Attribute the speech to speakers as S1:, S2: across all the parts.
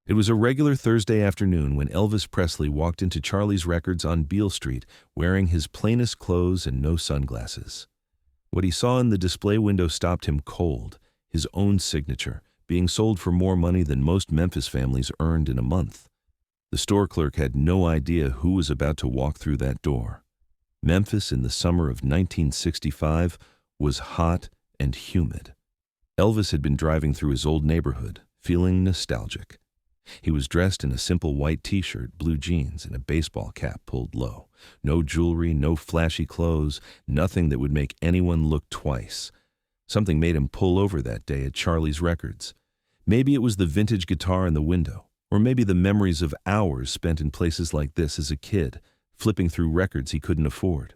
S1: It was a regular Thursday afternoon when Elvis Presley walked into Charlie's Records on Beale Street wearing his plainest clothes and no sunglasses. What he saw in the display window stopped him cold, his own signature, being sold for more money than most Memphis families earned in a month. The store clerk had no idea who was about to walk through that door. Memphis in the summer of 1965 was hot and humid. Elvis had been driving through his old neighborhood, feeling nostalgic. He was dressed in a simple white t-shirt, blue jeans, and a baseball cap pulled low. No jewelry, no flashy clothes, nothing that would make anyone look twice. Something made him pull over that day at Charlie's Records. Maybe it was the vintage guitar in the window, or maybe the memories of hours spent in places like this as a kid, flipping through records he couldn't afford.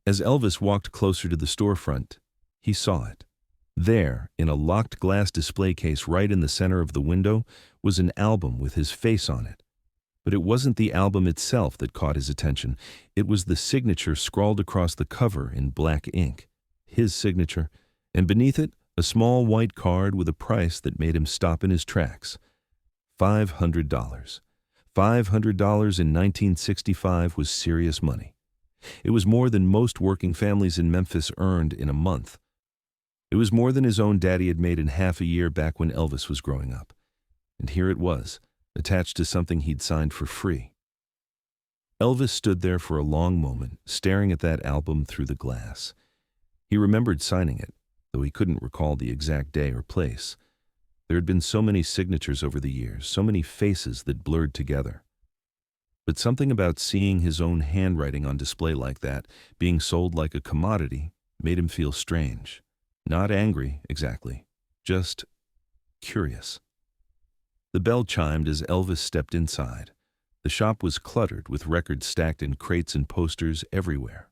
S1: As Elvis walked closer to the storefront, he saw it. There, in a locked glass display case right in the center of the window, was an album with his face on it. But it wasn't the album itself that caught his attention. It was the signature scrawled across the cover in black ink. His signature, and beneath it, a small white card with a price that made him stop in his tracks. $500. $500 in 1965 was serious money. It was more than most working families in Memphis earned in a month. It was more than his own daddy had made in half a year back when Elvis was growing up. And here it was, attached to something he'd signed for free. Elvis stood there for a long moment, staring at that album through the glass. He remembered signing it, though he couldn't recall the exact day or place. There had been so many signatures over the years, so many faces that blurred together. But something about seeing his own handwriting on display like that, being sold like a commodity, made him feel strange. Not angry, exactly, just curious. The bell chimed as Elvis stepped inside. The shop was cluttered with records stacked in crates and posters everywhere.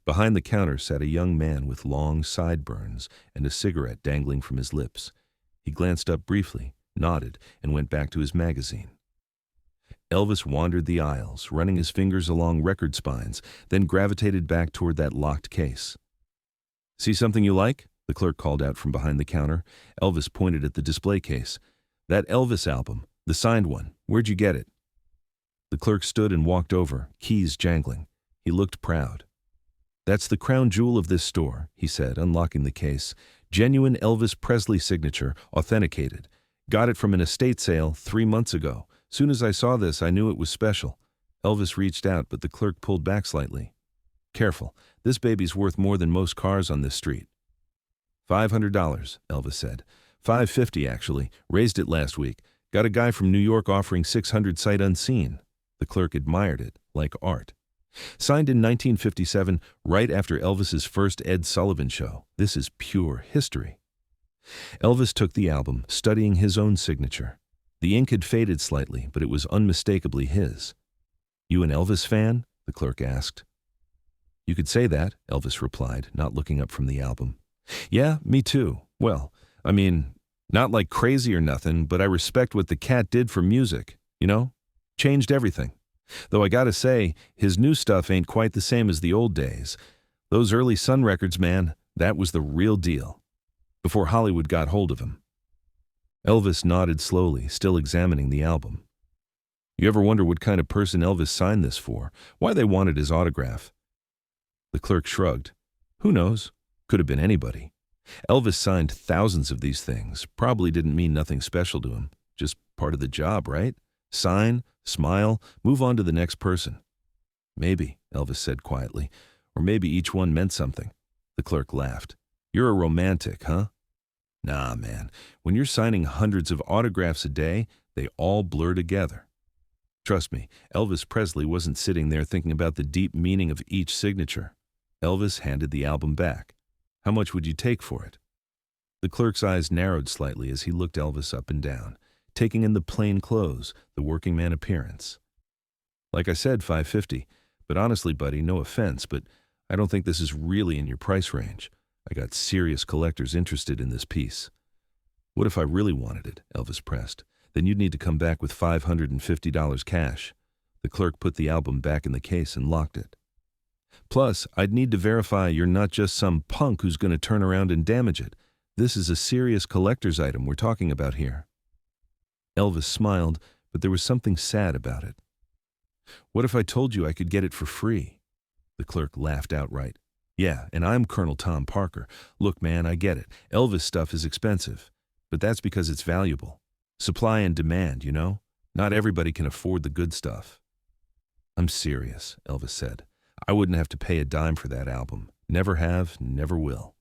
S1: Behind the counter sat a young man with long sideburns and a cigarette dangling from his lips. He glanced up briefly, nodded, and went back to his magazine. Elvis wandered the aisles, running his fingers along record spines, then gravitated back toward that locked case. "See something you like?" the clerk called out from behind the counter. Elvis pointed at the display case. "That Elvis album, the signed one. Where'd you get it?" The clerk stood and walked over, keys jangling. He looked proud. "That's the crown jewel of this store," he said, unlocking the case. "Genuine Elvis Presley signature, authenticated. Got it from an estate sale 3 months ago. Soon as I saw this, I knew it was special." Elvis reached out, but the clerk pulled back slightly. "Careful, this baby's worth more than most cars on this street." $500, Elvis said. $550, actually. Raised it last week. Got a guy from New York offering $600 sight unseen. The clerk admired it, like art. Signed in 1957, right after Elvis's first Ed Sullivan show. This is pure history. Elvis took the album, studying his own signature. The ink had faded slightly, but it was unmistakably his. "You an Elvis fan?" the clerk asked. "You could say that," Elvis replied, not looking up from the album. "Yeah, me too. Well, I mean, not like crazy or nothing, but I respect what the cat did for music, you know? Changed everything. Though I gotta say, his new stuff ain't quite the same as the old days. Those early Sun records, man, that was the real deal. Before Hollywood got hold of him." Elvis nodded slowly, still examining the album. "You ever wonder what kind of person Elvis signed this for? Why they wanted his autograph?" The clerk shrugged. "Who knows? Could have been anybody. Elvis signed thousands of these things. Probably didn't mean nothing special to him. Just part of the job, right? Sign, smile, move on to the next person." "Maybe," Elvis said quietly. "Or maybe each one meant something." The clerk laughed. "You're a romantic, huh?" "Nah, man. When you're signing hundreds of autographs a day, they all blur together." Trust me, Elvis Presley wasn't sitting there thinking about the deep meaning of each signature. Elvis handed the album back. "How much would you take for it?" The clerk's eyes narrowed slightly as he looked Elvis up and down, taking in the plain clothes, the working man appearance. "Like I said, $550. But honestly, buddy, no offense, but I don't think this is really in your price range. I got serious collectors interested in this piece." "What if I really wanted it?" Elvis pressed. "Then you'd need to come back with $550 cash." The clerk put the album back in the case and locked it. "Plus, I'd need to verify you're not just some punk who's going to turn around and damage it. This is a serious collector's item we're talking about here." Elvis smiled, but there was something sad about it. "What if I told you I could get it for free?" The clerk laughed outright. "Yeah, and I'm Colonel Tom Parker. Look, man, I get it. Elvis stuff is expensive. But that's because it's valuable. Supply and demand, you know? Not everybody can afford the good stuff." "I'm serious," Elvis said. "I wouldn't have to pay a dime for that album. Never have, never will."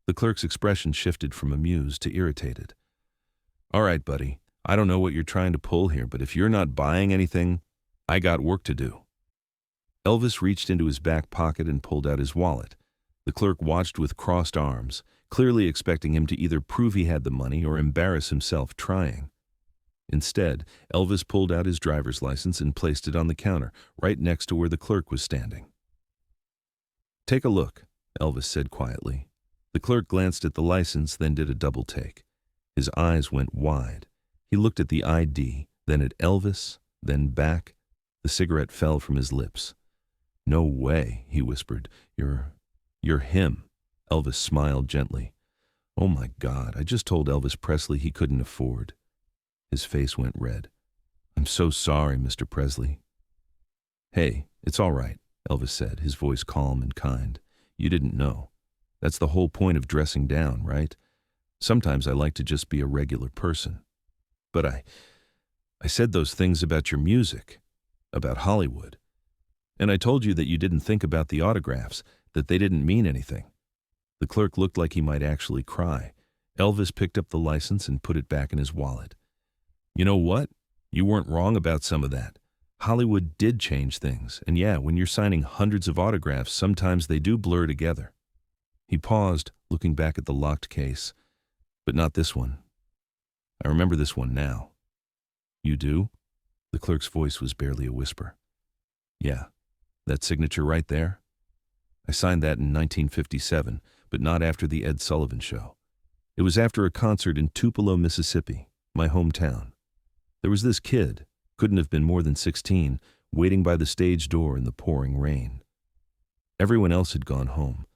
S1: The clerk's expression shifted from amused to irritated. "All right, buddy. I don't know what you're trying to pull here, but if you're not buying anything, I got work to do." Elvis reached into his back pocket and pulled out his wallet. The clerk watched with crossed arms, clearly expecting him to either prove he had the money or embarrass himself trying. Instead, Elvis pulled out his driver's license and placed it on the counter, right next to where the clerk was standing. "Take a look," Elvis said quietly. The clerk glanced at the license, then did a double take. His eyes went wide. He looked at the ID, then at Elvis, then back. The cigarette fell from his lips. "No way," he whispered. You're him." Elvis smiled gently. "Oh my God, I just told Elvis Presley he couldn't afford." His face went red. "I'm so sorry, Mr. Presley." "Hey, it's all right," Elvis said, his voice calm and kind. "You didn't know. That's the whole point of dressing down, right? Sometimes I like to just be a regular person. But I said those things about your music, about Hollywood. And I told you that you didn't think about the autographs, that they didn't mean anything." The clerk looked like he might actually cry. Elvis picked up the license and put it back in his wallet. "You know what? You weren't wrong about some of that. Hollywood did change things, and yeah, when you're signing hundreds of autographs, sometimes they do blur together." He paused, looking back at the locked case. "But not this one. I remember this one now." "You do?" The clerk's voice was barely a whisper. "Yeah, that signature right there. I signed that in 1957, but not after the Ed Sullivan Show. It was after a concert in Tupelo, Mississippi, my hometown. There was this kid, couldn't have been more than 16, waiting by the stage door in the pouring rain. Everyone else had gone home,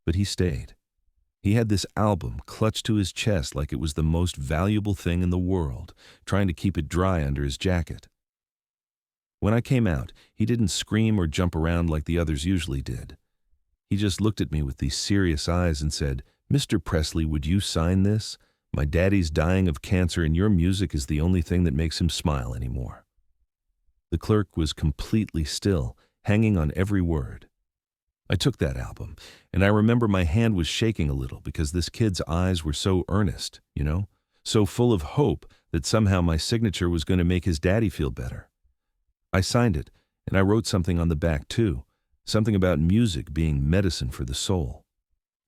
S1: but he stayed. He had this album clutched to his chest like it was the most valuable thing in the world, trying to keep it dry under his jacket. When I came out, he didn't scream or jump around like the others usually did. He just looked at me with these serious eyes and said, 'Mr. Presley, would you sign this? My daddy's dying of cancer and your music is the only thing that makes him smile anymore.'" The clerk was completely still, hanging on every word. I took that album, and I remember my hand was shaking a little because this kid's eyes were so earnest, you know, so full of hope that somehow my signature was going to make his daddy feel better. I signed it, and I wrote something on the back too, something about music being medicine for the soul.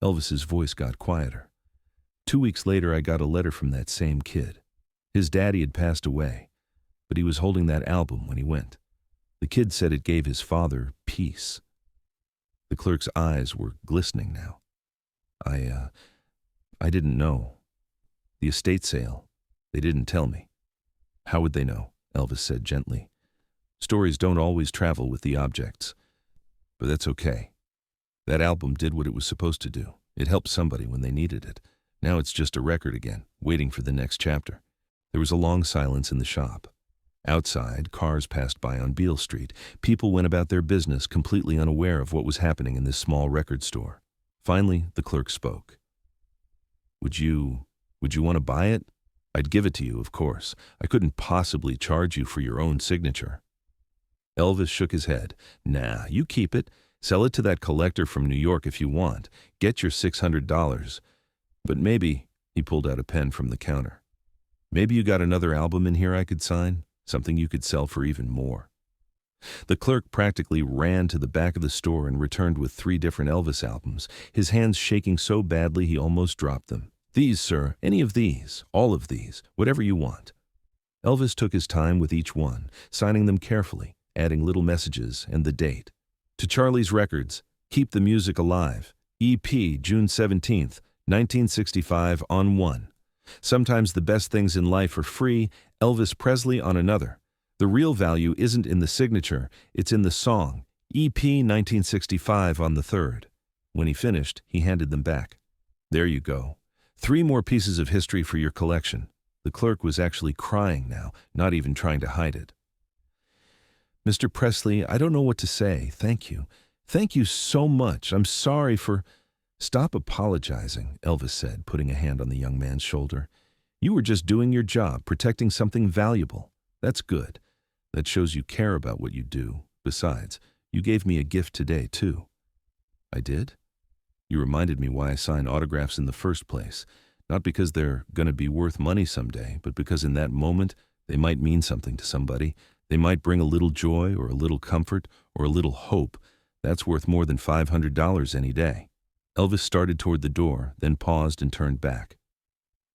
S1: Elvis's voice got quieter. 2 weeks later, I got a letter from that same kid. His daddy had passed away, but he was holding that album when he went. The kid said it gave his father peace. The clerk's eyes were glistening now. I didn't know. The estate sale, they didn't tell me." "How would they know?" Elvis said gently. "Stories don't always travel with the objects. But that's okay. That album did what it was supposed to do. It helped somebody when they needed it. Now it's just a record again, waiting for the next chapter." There was a long silence in the shop. Outside, cars passed by on Beale Street. People went about their business, completely unaware of what was happening in this small record store. Finally, the clerk spoke. Would you want to buy it? I'd give it to you, of course. I couldn't possibly charge you for your own signature." Elvis shook his head. "Nah, you keep it. Sell it to that collector from New York if you want. Get your $600. But maybe," he pulled out a pen from the counter, "maybe you got another album in here I could sign? Something you could sell for even more." The clerk practically ran to the back of the store and returned with 3 different Elvis albums, his hands shaking so badly he almost dropped them. "These, sir, any of these, all of these, whatever you want." Elvis took his time with each one, signing them carefully, adding little messages and the date. "To Charlie's Records, Keep the Music Alive, EP, June 17th, 1965 on 1. Sometimes the best things in life are free, Elvis Presley on another. The real value isn't in the signature, it's in the song, EP 1965 on the 3rd. When he finished, he handed them back. "There you go. 3 more pieces of history for your collection. The clerk was actually crying now, not even trying to hide it. "Mr. Presley, I don't know what to say. Thank you. Thank you so much. I'm sorry for—" "Stop apologizing," Elvis said, putting a hand on the young man's shoulder. "You were just doing your job, protecting something valuable. That's good. That shows you care about what you do. Besides, you gave me a gift today, too." "I did?" "You reminded me why I sign autographs in the first place. Not because they're going to be worth money someday, but because in that moment they might mean something to somebody. They might bring a little joy or a little comfort or a little hope. That's worth more than $500 any day." Elvis started toward the door, then paused and turned back.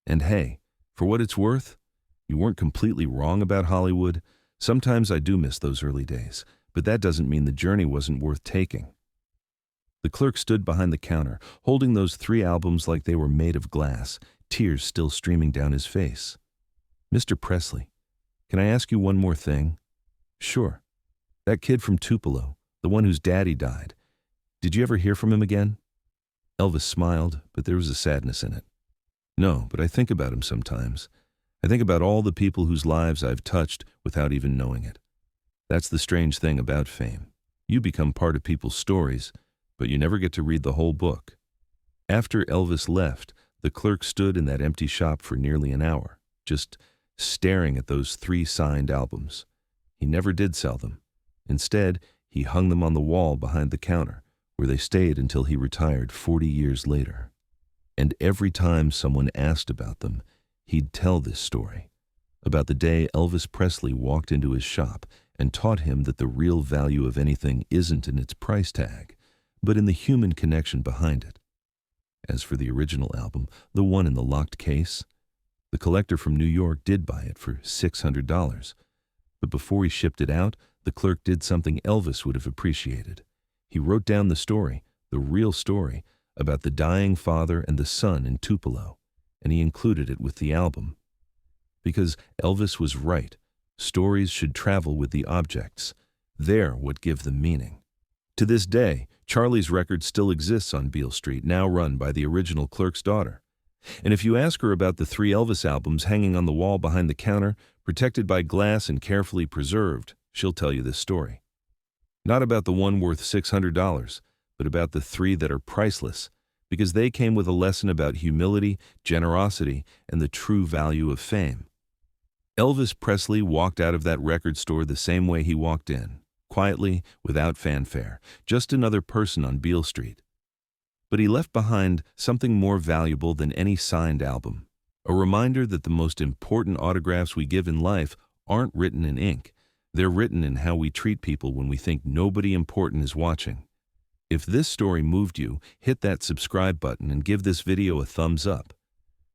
S1: "And hey, for what it's worth, you weren't completely wrong about Hollywood. Sometimes I do miss those early days, but that doesn't mean the journey wasn't worth taking." The clerk stood behind the counter, holding those 3 albums like they were made of glass, tears still streaming down his face. "Mr. Presley, can I ask you one more thing?" "Sure. That kid from Tupelo, the one whose daddy died, did you ever hear from him again?" Elvis smiled, but there was a sadness in it. "No, but I think about him sometimes. I think about all the people whose lives I've touched without even knowing it. That's the strange thing about fame. You become part of people's stories, but you never get to read the whole book." After Elvis left, the clerk stood in that empty shop for nearly an hour, just staring at those 3 signed albums. He never did sell them. Instead, he hung them on the wall behind the counter, where they stayed until he retired 40 years later. And every time someone asked about them, he'd tell this story, about the day Elvis Presley walked into his shop and taught him that the real value of anything isn't in its price tag, but in the human connection behind it. As for the original album, the one in the locked case, the collector from New York did buy it for $600. But before he shipped it out, the clerk did something Elvis would have appreciated. He wrote down the story, the real story, about the dying father and the son in Tupelo, and he included it with the album. Because Elvis was right. Stories should travel with the objects. They're what give them meaning. To this day, Charlie's record still exists on Beale Street, now run by the original clerk's daughter. And if you ask her about the 3 Elvis albums hanging on the wall behind the counter, protected by glass and carefully preserved, she'll tell you this story. Not about the one worth $600, but about the 3 that are priceless, because they came with a lesson about humility, generosity, and the true value of fame. Elvis Presley walked out of that record store the same way he walked in, quietly, without fanfare, just another person on Beale Street. But he left behind something more valuable than any signed album, a reminder that the most important autographs we give in life aren't written in ink. They're written in how we treat people when we think nobody important is watching. If this story moved you, hit that subscribe button and give this video a thumbs up.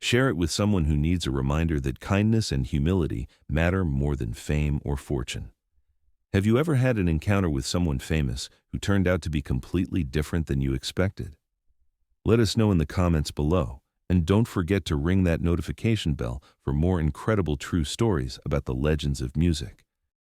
S1: Share it with someone who needs a reminder that kindness and humility matter more than fame or fortune. Have you ever had an encounter with someone famous who turned out to be completely different than you expected? Let us know in the comments below, and don't forget to ring that notification bell for more incredible true stories about the legends of music.